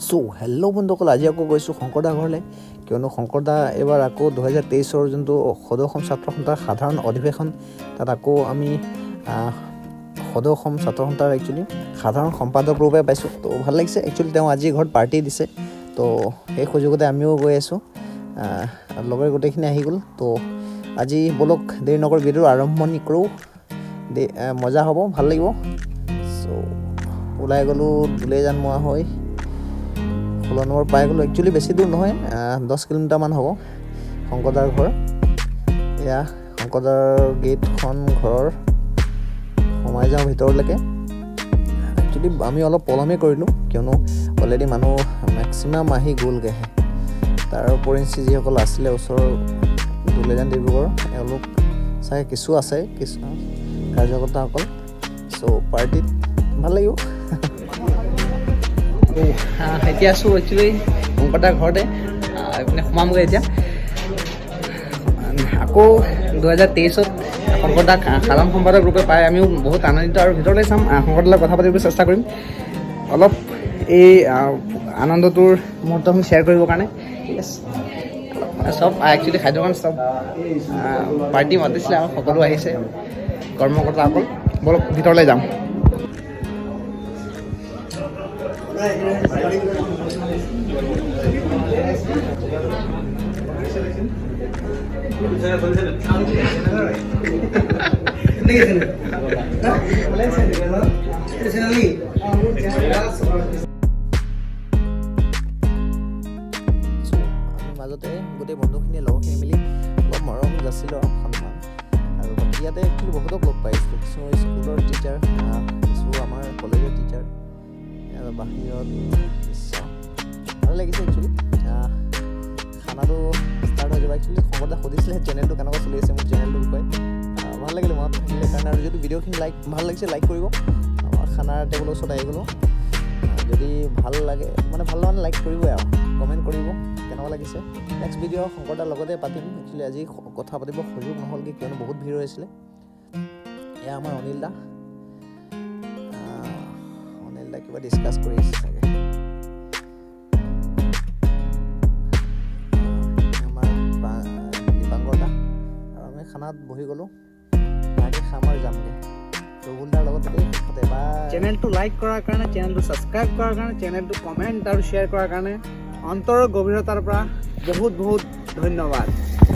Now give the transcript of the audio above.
চ' hello' বন্ধুসকল, আজি আকৌ গৈছোঁ শংকৰদা ঘৰলৈ, কিয়নো শংকৰদা এইবাৰ আকৌ 2023 যোনটো সদৌ অসম ছাত্ৰ সন্থাৰ সাধাৰণ অধিৱেশন, তাত আকৌ আমি সদৌ অসম ছাত্ৰ সন্থাৰ একচুৱেলি সাধাৰণ সম্পাদক ৰূপে পাইছোঁ। তো ভাল লাগিছে একচুৱেলি, তেওঁ আজি ঘৰত পাৰ্টি দিছে। তো সেই সুযোগতে আমিও গৈ আছোঁ, লগৰ গোটেইখিনি আহি গ'ল। তো আজি বলক দেৰি নকৰি ভিডিঅ'ৰ আৰম্ভণি কৰোঁ, মজা হ'ব, ভাল লাগিব। চ' ওলাই গ'লোঁ দুলেজান মোৱা হৈ 16 নম্বৰ পাই গ'লোঁ। একচুৱেলি বেছি দূৰ নহয়, 10 কিলোমিটাৰমান হ'ব শংকৰদাৰ ঘৰ। এয়া শংকৰদাৰ গেটখন, ঘৰৰ সোমাই যাওঁ ভিতৰলৈকে। একচুৱেলি আমি অলপ পলমেই কৰিলোঁ, কিয়নো অলৰেডি মানুহ মেক্সিমাম আহি গ'লগৈ। তাৰ উপৰিঞ্চি যিসকল আছিলে ওচৰৰ দুলেজান ডিব্ৰুগড়, এওঁলোক চাগে কিছু আছে, কিছু কাৰ্যকৰ্তাসকল। চ' পাৰ্টিত ভাল লাগিব। এতিয়া আছোঁ একচুৱেলি শংকৰদাৰ ঘৰতে, এইপিনে সোমামগৈ এতিয়া। আকৌ 2023 শংকৰদাক সাধাৰণ সম্পাদক ৰূপে পাই আমিও বহুত আনন্দিত, আৰু ভিতৰলৈ চাম, শংকৰদাৰ লগত কথা পাতিবলৈ চেষ্টা কৰিম, অলপ এই আনন্দটোৰ মুহূৰ্তখিনি শ্বেয়াৰ কৰিবৰ কাৰণে। চব একচুৱেলি খাদ্যৰ কাৰণে চব পাৰ্টি মাতিছিলে, আৰু সকলো আহিছে কৰ্মকৰ্তাসকল। বলক ভিতৰলৈ যাম। মাজতে গোটেই বন্ধুখিনিয়ে লগৰখিনি মিলি অলপ মৰম যাচিলোঁ আৰু সন্মান, আৰু বাকী ইয়াতে একচুৱেলি বহুতক লগ পাইছিলোঁ, কিছু স্কুলৰ টিচাৰ, কিছু আমাৰ কলেজৰ টিচাৰ, বাহিৰত নিশ্চয় ভাল লাগিছে। একচুৱেলি খানাটো ষ্টাৰ্ট হৈ যাব। একচুৱেলি শংকৰদাক সুধিছিলে চেনেলটো কেনেকুৱা চলি আছে, মোৰ চেনেলটোৰ বিষয়ে ভাল লাগিলে, মনত থাকিলে কাৰণে। আৰু যদি ভিডিঅ'খিনি ভাল লাগিছে লাইক কৰিব। আমাৰ খানাৰ টেবুলৰ ওচৰত আহি গ'লোঁ। যদি ভাল লাগে মানে লাইক কৰিবই, আৰু কমেণ্ট কৰিব কেনেকুৱা লাগিছে। নেক্সট ভিডিঅ' শংকৰদাৰ লগতে পাতিম। একচুৱেলি আজি কথা পাতিব সুযোগ নহ'লগৈ, কিয়নো বহুত ভিৰ হৈছিলে। এয়া আমাৰ অনিল দা কিবা ডিছকাছ কৰি আছে চাগে। আমাৰ দীপাংকৰ দা, আৰু আমি খানাত বহি গ'লোঁ, ভাগে খাম আৰু যামগৈ ৰঘুলদাৰ লগত। চেনেলটো লাইক কৰাৰ কাৰণে, চেনেলটো ছাবস্ক্ৰাইব কৰাৰ কাৰণে, চেনেলটো কমেণ্ট আৰু শ্বেয়াৰ কৰাৰ কাৰণে অন্তৰৰ গভীৰতাৰ পৰা বহুত বহুত ধন্যবাদ।